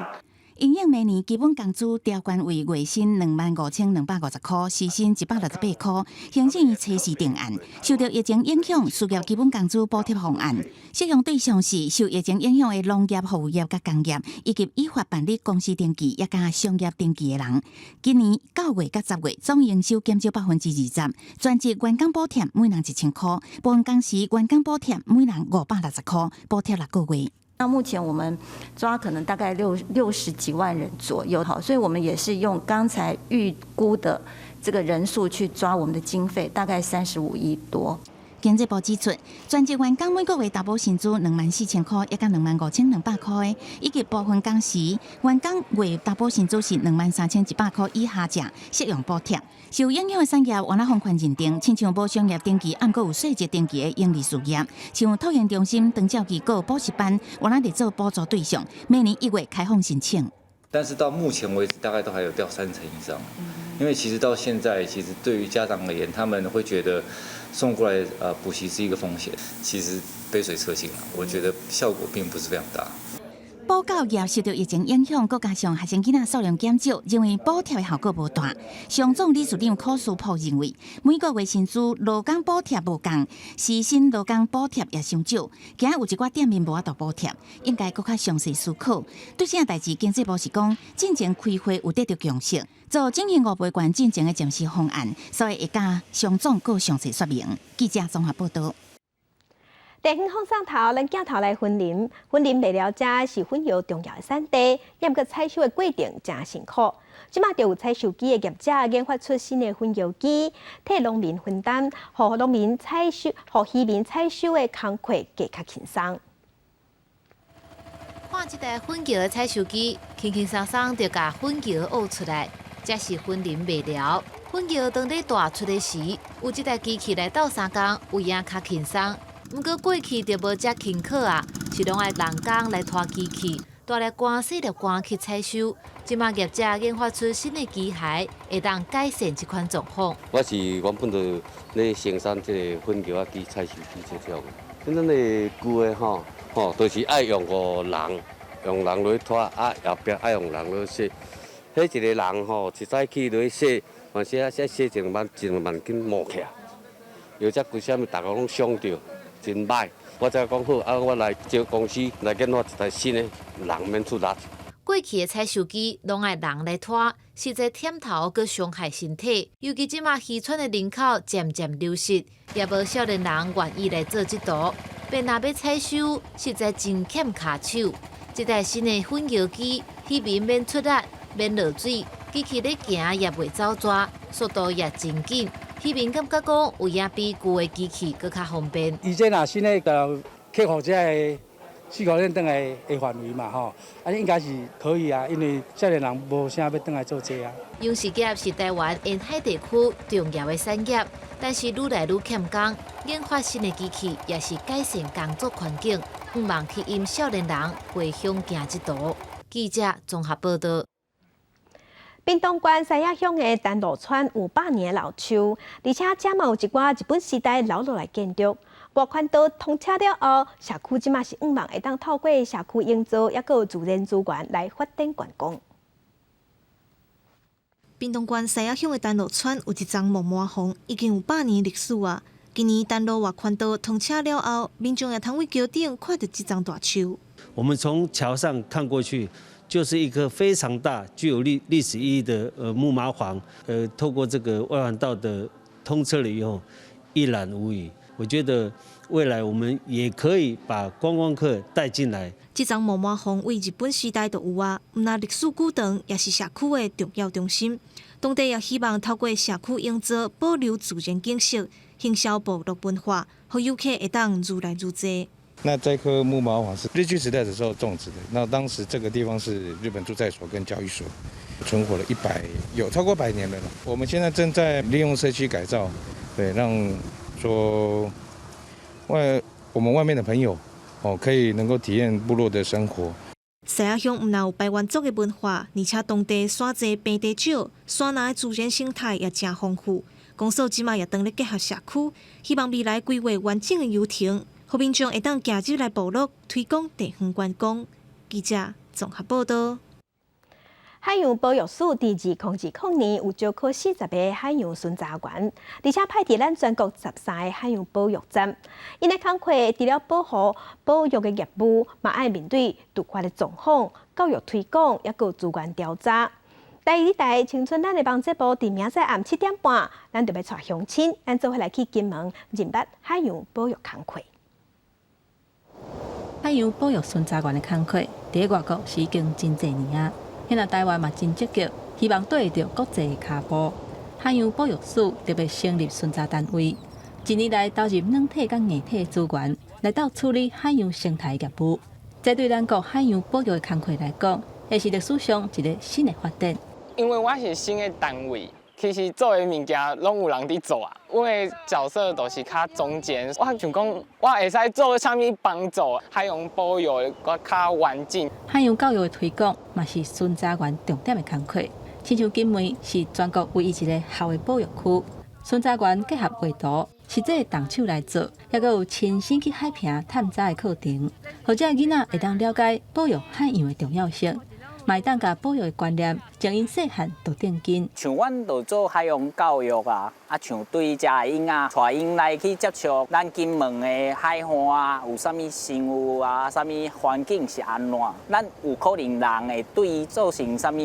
因应明年基本工资调悬为月薪25250块，时薪168块。行政院初时定案，受到疫情影响，需要基本工资补贴方案，适用对象是受疫情影响的农业、服务业、甲工业，以及依法办理公司登记也甲商业登记的人。今年9月甲10月总营收减少20%，全职员工补贴每人1000块，部分工时员工补贴每人560块，补贴6个月。那目前我们抓可能大概60几万人左右，好，所以我们也是用刚才预估的这个人数去抓我们的经费，大概35亿多。经济部指出，全职员工每个月投保薪资24000块，也甲25200块的，以及部分工时员工月投保薪资是23100块以下者，适用补贴。受影响的产业，原来放宽认定，亲像无商业登记，按过有税籍登记的营利事业，像托婴中心、长照机构、补习班，原来得做补助对象，明年1月开放申请。但是到目前为止，大概都还有掉3成以上，因为其实到现在，其实对于家长而言，他们会觉得送过来补习是一个风险，其实杯水车薪了，我觉得效果并不是非常大。补教业受到疫情影响，再加上学生囡仔数量减少，认为补贴的效果无大。上总理事长柯书甫认为，每个月薪资劳工补贴无共，时薪劳工补贴也伤少，今有一寡店面无法度补贴，应该更较详细思考。对这代志，经济部是讲，进前开会有得到共识，做进行5倍券进前的暂时方案，所以会甲上总更详细说明。记者综合报道。地方放送头，咱镜头来分林。分林卖了这是粉油重要的产地，也毋过采收的过程真辛苦。即马就有采收机的业者研发出新的粉油机，替农民分担，互农民采收，互渔民采收的工课加较轻松。看这台粉油的采收机，轻轻松松就把粉油挖出来，这是分林卖了。粉油当在大出的时，有这台机器来斗3工，有影较轻松。不过过去就无遮轻巧啊，是拢爱人工来拖机器，带来关细粒关去采收。即马业者研发出新的机械，会当改善这款状况。我是原本就咧生产这个粉油啊机、采收机这种。真正的旧的吼，都是爱用个人，用人来拖啊，后壁爱用人来洗。迄一个人吼，一早起来洗，完洗啊洗一万斤磨起来。有只规啥物，大家拢伤着。真歹，我才讲好啊！我来招公司来研发一台新的，人免出力。过去的采收机拢爱人来拖，实在忝头佮伤害身体。尤其即马渔村的人口渐渐流失，也无少年人愿意来做这道。便若要采收，实在真欠骹手。这台新的粉油机，渔民免出力，免落水，机器咧行也袂走抓，速度也真紧。渔民感觉讲有影比旧的机器更较方便。以前若新的个克服这个4、5年等来的范围嘛吼，应该是可以啊，因为少年人无啥要等来做这啊。养殖业是台湾沿海地区重要的产业，但是愈来愈欠工，研发新的机器也是改善工作环境，毋望去因少年人回乡行这道。记者综合报道。屏东县西雅乡的丹路村有100年的老树，而且这嘛有一寡日本时代留落来建筑。外环道通车了后，社区即嘛是望会当透过社区营造，也有自然资源来发展观光。屏东县西雅乡的丹路村有一丛木麻红，已经有100年历史啊。今年丹路外环道通车了后，民众也通为桥顶看到这丛大树。我们从桥上看过去。就是一棵非常大、具有历史意义的木麻黄，透过这个外环道的通车了以后，一览无遗。我觉得未来我们也可以把观光客带进来。这张木马峰为日本时代就有啊，毋但历史久长，也是社区的重要中心。当地也希望透过社区营造保留自然景色，行销部落文化，让游客会当愈来愈多。那这棵木麻黄是日据时代的时候种植的，那当时这个地方是日本驻在所跟教育所，存活了超过100年了。我们现在正在利用社区改造，对，让说我们外面的朋友可以能够体验部落的生活。西仔乡毋但有排湾族的文化，而且当地山济平地少，山内的自然生态也真丰富。公所即马也当咧结合社区，希望未来规划完整的游艇。和民众会当行入来部落推广地方观光。记者综合报道。海洋保育署第2020年有招考40个海洋巡查员，而且派伫咱全国13个海洋保育站。因的工作除了保护保育的业务，嘛爱面对突发的状况、教育推广，也有资源调查。第二代青春咱的网节目，伫明仔暗7点半，咱就要带乡亲，咱做伙来去金门认捌海洋保育工作。海洋保育巡查员的工作，伫外国是已经真侪年啊。现在台湾嘛真积极，希望对得国际的脚步。海洋保育署特别成立巡查单位，一年来投入软体甲硬体资源，来到处理海洋生态业务。这对咱国海洋保育的工作来讲，也是历史上一个新的发展。因为我是新的单位。其实做的物件拢有人伫做啊，我的角色都是较中间。我想讲，我会使做啥物帮助海洋保育个较完整。海洋教育的推广嘛是巡查员重点的工作。亲像金门是全国唯一一个校的保育区，巡查员结合画图，实际动手来做，也有亲身去海坪探查的课程，或者囡仔会当了解保育海洋的重要性。买当甲保育的观念，从因细汉就定根。像阮就做海洋教育啊，像对遮个囡仔，带因来去接触咱金门的海岸啊，有啥物生物啊，啥物环境是安怎？咱有可能人会对伊造成啥物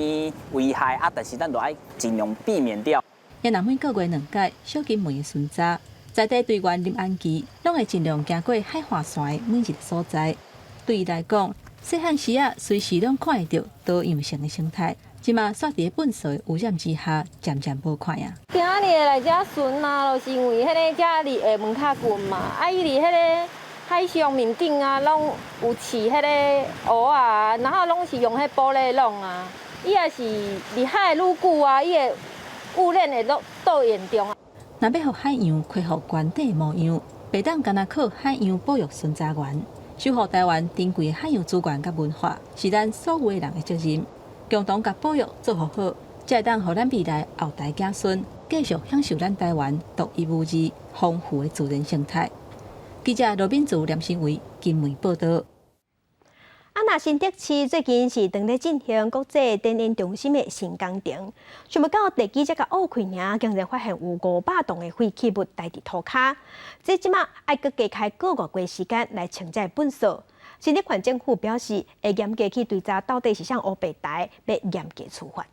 危害啊，但是咱就爱尽量避免掉。也若每个月2届小金门的巡查，在地队员林安琪，拢会尽量行过海华线的每一个所在。对伊来讲，细汉时啊，随时拢看会到多样性的生态，即马煞伫粪扫的污染之下，渐渐无看啊。今仔日来遮巡啊，就是因为迄个遮离下门较近嘛，伊离迄个海上面顶啊，拢有饲迄个蚵啊，然后拢是用迄玻璃弄啊，伊也是离海愈久啊，伊的污染会都严重啊。若要互海洋恢复原底的模样，袂当干那靠海洋保育巡查员。守护台湾珍贵的海洋资源甲文化，是咱所有人的责任。共同甲保育做好好，才会当互咱未来后代子孙继续享受咱台湾独一无二、丰富的自然生态。记者罗敏珠、梁新维金门报道。那新竹市最近是正在进行国际电影中心的新工程，想不到地基才甲挖开尔，竟然发现有500吨的废弃物待伫涂骹。这即马爱搁加开个5月时间来清这粪扫。新竹县政府表示，会严格去追查到底是啥乌白台，要严格处罚。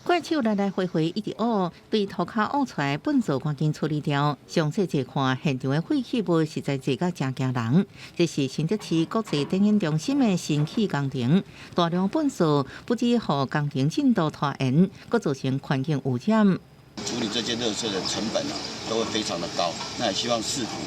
怪手来来回回一直挖，对涂骹挖出来粪扫赶紧处理掉。详细一看，现场的废弃物实在侪甲真惊人。这是新竹市国际电影中心的新起工程，大量粪扫不止互工程进度拖延，佫造成环境污染。处理这件垃圾的成本都会非常的高。那也希望市府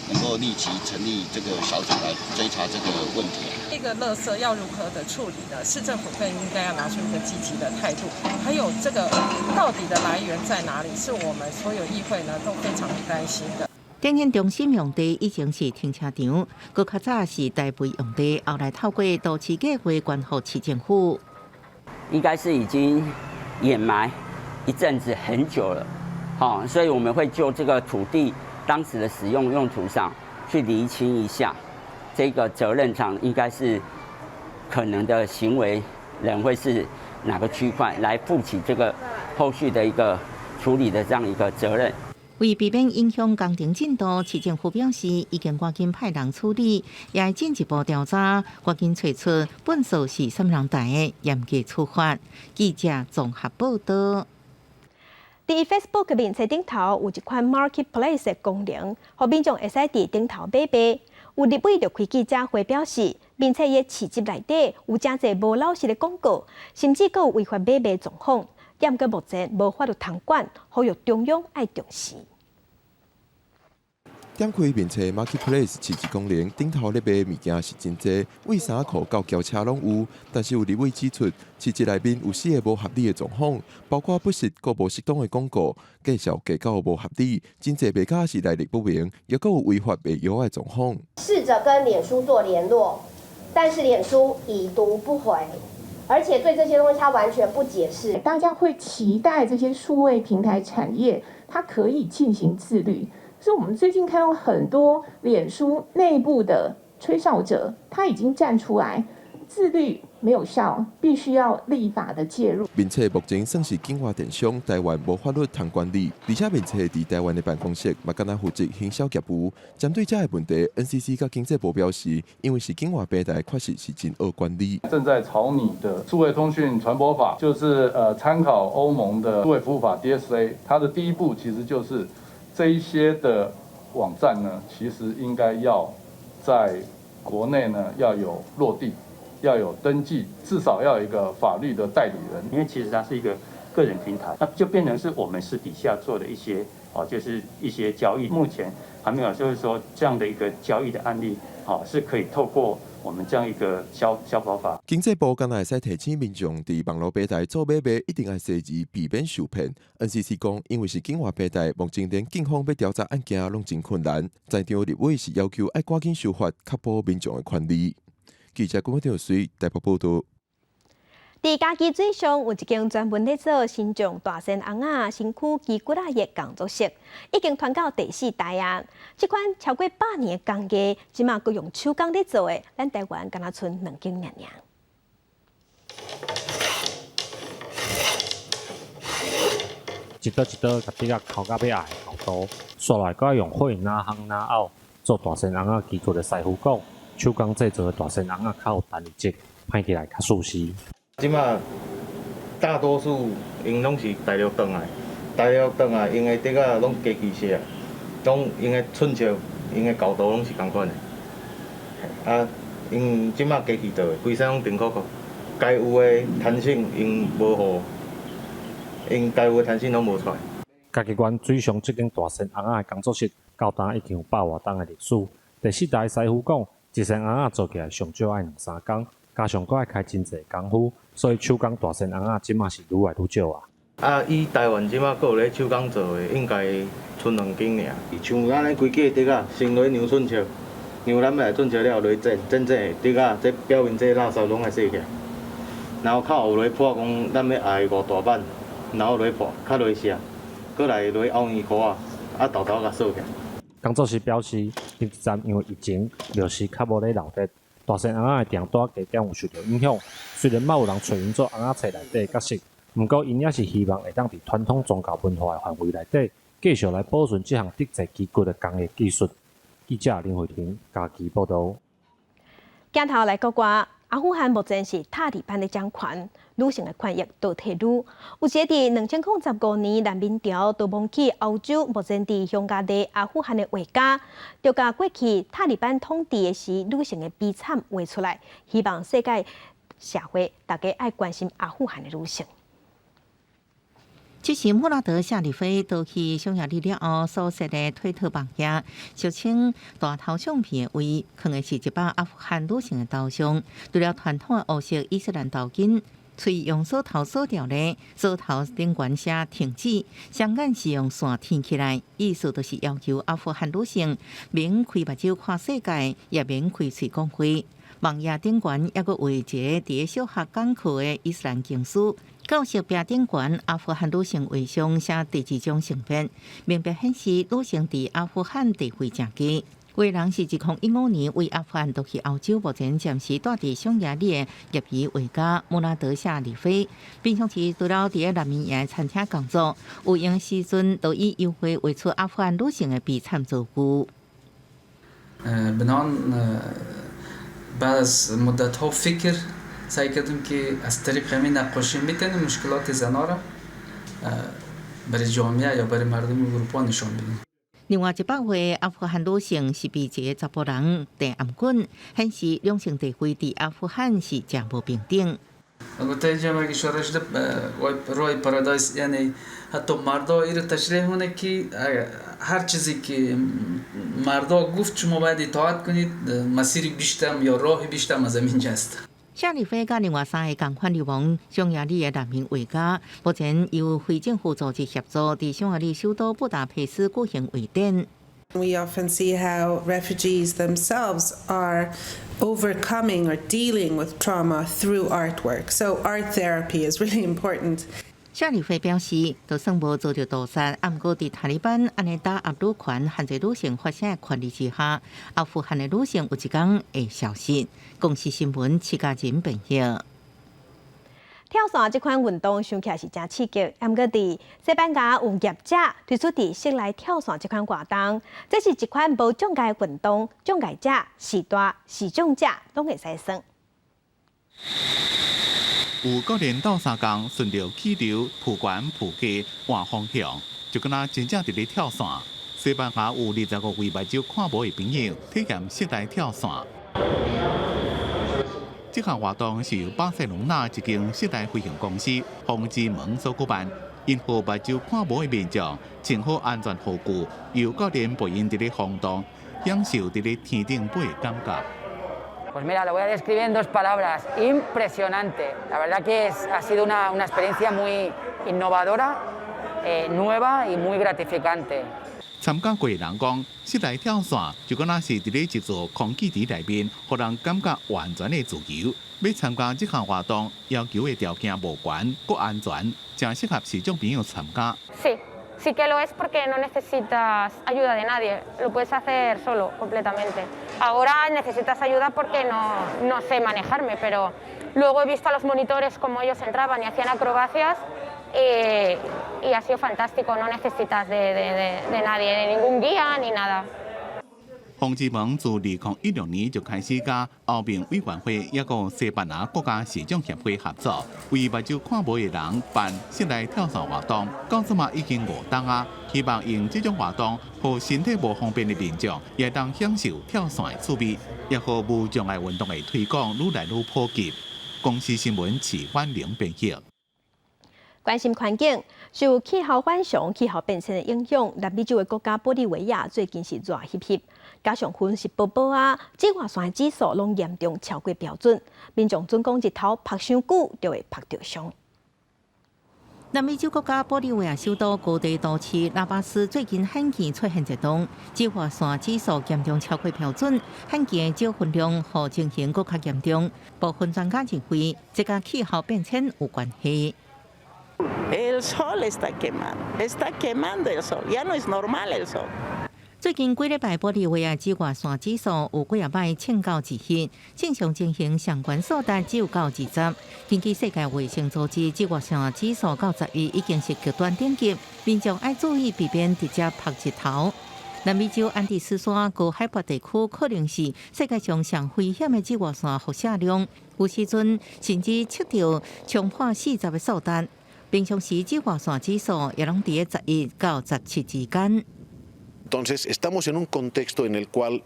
能够立即成立这个小组来追查这个问题。这个垃圾要如何的处理呢？市政府更应该要拿出一个积极的态度。还有这个到底的来源在哪里？是我们所有议会呢都非常担心的。电影中心用地以前是停车场，佫较早是代肥用地，后来透过都市计划关乎市政府。应该是已经掩埋一阵子很久了，所以我们会就这个土地当时的使用用途上去厘清一下，这个责任上应该是可能的行为人会是哪个区块来负起这个后续的一个处理的这样一个责任。为避免影响工程进度，市政府表示已经赶紧派人处理，也会进一步调查，赶紧找出粪扫是什么人带的，严格处罚。记者综合报道。伫 Facebook 面册顶头有一款 Marketplace 的功能，互民众会使伫顶头买卖。有立委就开记者会表示，面册的市集内底有真侪无老实的广告，甚至佫有违法买卖状况，但佮目前无法度通管，呼吁中央爱重视。点开面册 Marketplace 市集功能，顶头咧卖物件是真济，为衫裤到轿车拢有。但是有立委指出，市集内面有4个无合理的状况，包括不实、个无适当的广告、介绍价格无合理，真济卖家是来历不明，也佫有违法卖药的状况。试着跟脸书做联络，但是脸书已读不回。而且对这些东西，它完全不解释。大家会期待这些数位平台产业，它可以进行自律。所以我们最近看到很多脸书内部的吹哨者，他已经站出来，自律没有效，必须要立法的介入。面册目前算是境外电商台湾无法律通管理，而且面册伫台湾的办公室嘛，敢若负责行销业务。针对这个问题 ，NCC 甲经济部表示，因为是境外平台，确实是真恶管理。正在草拟的数位通讯传播法，就是参考欧盟的数位服务法 DSA， 它的第一步其实就是这一些的网站呢，其实应该要在国内呢要有落地。要有登记，至少要有一个法律的代理人，因为其实它是一个个人平台，那就变成是我们私底下做的一些就是一些交易。目前还没有，就是说这样的一个交易的案例，是可以透过我们这样一个消保法。经济部敢若会使提醒民众伫网络平台做买卖，一定要设置避免受骗。NCC 讲，因为是境外平台，目前连警方要调查案件拢真困难。在场立委是要求要赶紧修法，确保民众的权利。记者郭天水台北报道。伫家己水上有一间专门咧做新种大山红仔身躯肌骨仔的工作室，已经传到第4代啊！这款超过100年的工艺，即马佫用手工咧做的，咱台湾敢若剩2间尔。一刀一刀，甲底甲烤到要矮的厚度，刷来佮用火拿烘拿凹做大山红仔肌骨的师傅讲。手工制作的大山红仔较有弹力，拍起来较舒适。即马大多数因拢是大陆转来，因的底仔拢加机械，拢因的寸尺、因的高度拢是同款的。啊，因即马机器做的，规身拢平扣扣，该有的弹性因无互，因该有的弹性拢无出来。家己县水上即间大山红仔的工作室，到今已经有100多档的历史。第4代师傅讲。一身红仔做起来上少爱2-3工，加上佫爱开真济功夫，所以手工大身红仔即马是愈来愈少啊。啊，以台湾即马佫有咧手工做的，应该剩2间尔。像咱咧规架底仔，先落牛寸尺，牛咱来寸尺了，落真的底仔，这表面这垃圾拢爱洗起来，然后靠有落破讲咱要爱5大板，然后落破，较落下，佫来落凹圆箍啊，豆甲扫起来。工作室表示，第1站因为疫情，料时较无咧留得，大山红仔的订单加减有受到影响。虽然嘛有人找因做红仔册内底的角色，不过因也是希望会当伫传统宗教文化的范围内底，继续来保存这项特制肌骨的工艺技术。记者林慧婷家己报道。镜头来国外，阿富汗目前是塔利班的掌权，女性的权益倒退女。有些伫2015年难民潮逃亡去欧洲，目前伫匈牙利、阿富汗的画家，就甲过去塔利班统治的时女性的悲惨画出来，希望世界社会大家爱关心阿富汗的女性。这是穆拉德·夏里菲倒去匈牙利了后所设的推特网页，俗称大头相片的位，放的是一把阿富汗女性的刀伤，除了传统的欧式伊斯兰刀剑，喙用锁头锁掉咧，锁头顶悬写停止，双眼是用线填起来，意思就是要求阿富汗女性免开目睭看世界，也免开喙讲话。网页顶悬还佫画一个伫小学讲课的伊斯兰经书。教室壁顶悬阿富汗女性画上写第2种性别，明白显示女性伫阿富汗地位正低。画人是2015年为阿富汗逃去欧洲，目前暂时住伫匈牙利的业余画家穆拉德·夏里菲。平常时除了伫难民营餐厅工作，有闲时阵都以油画画出阿富汗女性的悲惨遭遇。بعد از مدت‌ها فکر سعی کردیم که از طریق همین نقاشی میتونیم مشکلات زنها را برای جامعه یا برای مردم اروپا نشان بدیم. 另外100位阿富汗女性是被一个查甫人戴暗棍，显示两性地位在阿富汗是真无平等。 البته اینجا هم اگه اشاره شده رای پارادایس یعنی حتی مردا این رو تشریح کنه که هر چیزی که مردا گفت شما باید اطاعت کنید مسیر بیشتر یا راه بیشتر از همین جاست. 夏立飞甲另外3个共款流亡匈牙利的难民回家，目前由非政府组织协助，在匈牙利首都布达佩斯举行会展。 We often see how refugees themselves are overcoming or dealing with trauma through artwork. So art therapy is really important. 夏立飞表示，就算无遭到屠杀，不过在塔利班安尼打压女权、限制女性发声的权利之下，阿富汗的女性有一天会消失。公司新闻7家人朋友。 跳伞这款运动想起来是真刺激，不过伫西班牙有业者推出伫室内跳伞这款活动，这是一款无障碍的运动，障碍者、时大、视障者拢会使算。 有个人到3工，顺着气流扑悬扑低换方向，就敢若真正伫咧跳伞。西班牙有25位目睭看无的朋友体验室内跳伞。这项活动是由巴塞隆纳一间室内飞行公司风之门所举办，因互目睭看无的民众穿好安全护具，由教练陪因伫咧风洞，享受伫咧天顶飞的感觉。 Pues mira, lo voy a describir en 2 palabras. Impresionante. La verdad que ha sido una experiencia muy innovadora, nueva y muy gratificante. 参加过的人讲，室内跳伞就敢若是伫咧一座空气池内面，互人感觉完全的自由。要参加这项活动，要求的条件无悬，搁安全，正适合视障朋友参加。 Sí que lo es porque no necesitas ayuda de nadie, lo puedes hacer solo, completamente. Ahora necesitas ayuda porque no sé manejarme, pero luego he visto a los monitores cómo ellos entraban y hacían acrobacias y ha sido fantástico, no necesitas de nadie, de ningún guía ni nada. 风之门自2016年就开始甲欧盟委员会也个西班牙国家视障协会合作，为目睭看无的人办室内跳伞活动。到即嘛已经5档啊，希望用这种活动，互身体无方便的民众也当享受跳伞的趣味，也互无障碍运动的推广愈来愈普及。公司新闻齐欢迎编辑。 关心环境，受气候反常、气候变迁的影响，南美洲的国家玻利维亚最近是热翕翕，加上温室宝宝啊，紫外线指数拢严重超过标准，民众准讲日头晒伤久就会晒着伤。南美洲国家玻利维亚首都高地都市拉巴斯最近罕见出现一栋紫外线指数严重超过标准，罕见的少分量和情形更较严重。部分专家认为，这甲气候变迁有关系。 El sol está quemando el sol, ya no es normal el sol. 最近几礼拜，玻利维亚紫外线指数有几啊摆称到100，正常情形上悬数值只有到20。根据世界卫生组织，紫外线指数到11已经是极端等级，民众要注意避免直接晒日头。南美洲安第斯山高海拔地区可能是世界上上危险的紫外线辐射量，有时阵甚至测到冲破40的数值。 平常时紫外线指数也拢伫11到17之间。 Entonces, estamos en un contexto en el cual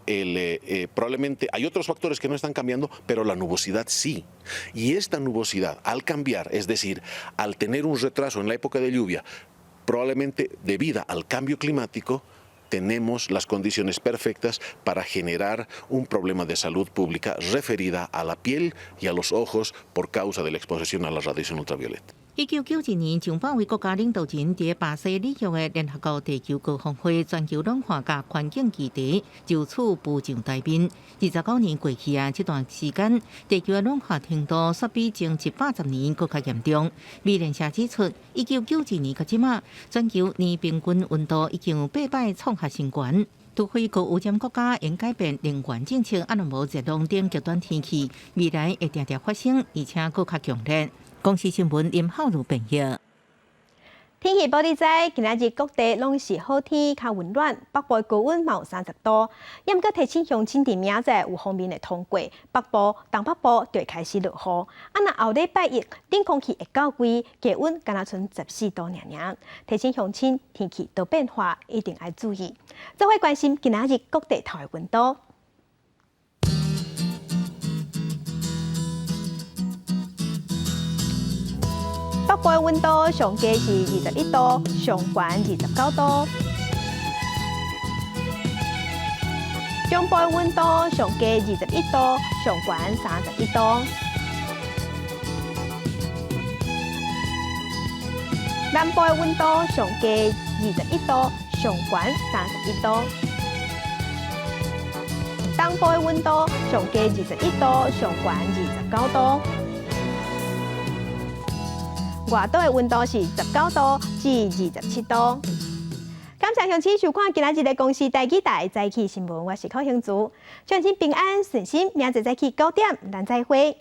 probablemente hay otros factores que no están cambiando, pero la nubosidad sí. Y esta nubosidad, al cambiar, es decir, al tener un retraso en la época de lluvia, probablemente debido al cambio climático, tenemos las condiciones perfectas para generar un problema de salud pública referida a la piel y a los ojos por causa de la exposición a la radiación ultravioleta. 1991年，上百位国家领导人伫巴西里约的联合国地球高峰会全球暖化甲环境议题就此步上台面。29年过去啊，这段时间地球的暖化程度煞比前110年更加严重。美联社指出，1992年到即马，全球年平均温度已经有8摆创下新高。除非各污染国家应改变能源政策，啊，若无热浪等极端天气，未来会常常发生，而且更加强烈。公司新闻林浩如编译。天气报道在今仔日各地拢是好天，较温暖，北部高温嘛有30度。要搁提醒乡亲伫明仔有方面的通过，北部、东北部就会开始落雨。若后礼拜一冷空气会较贵，低温敢若剩14度尔。提醒乡亲天气多变化，一定要注意。做伙关心今仔日各地头的温度。北部的温度上低是21度，上悬29度；中部的温度上低21度，上悬31度；南部的温度上低21度，上悬31度；东部的温度上低21度，上悬29度。外岛的温度是19度至27度。感谢乡亲收看今仔日的公视台记台早起新闻，我是柯兴竹，乡亲平安顺心，明仔早起9点，咱再会。